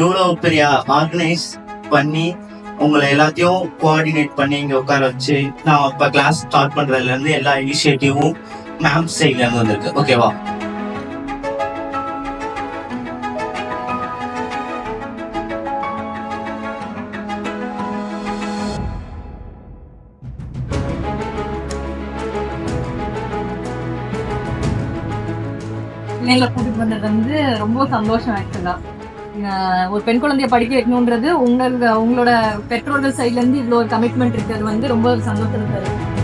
இவ்வளோ பெரிய ஆர்கனைஸ் பண்ணி உங்களை எல்லாத்தையும் கோஆர்டினேட் பண்ணி இங்கே உட்கார வச்சு நான் இப்போ கிளாஸ் ஸ்டார்ட் பண்ணுறதுலேருந்து எல்லா இனிஷியேட்டிவும் மேம் சைட்லேருந்து வந்திருக்கு. ஓகேவா? பிள்ளைங்களை கூட்டிட்டு வந்தது வந்து ரொம்ப சந்தோஷம். ஆக்சுவலா ஒரு பெண் குழந்தைய படிக்க வைக்கணும்ன்றது உங்களோட பெற்றோர்கள் சைட்ல இருந்து இவ்வளோ ஒரு கமிட்மெண்ட் இருக்கிறது வந்து ரொம்ப சந்தோஷம் தருது.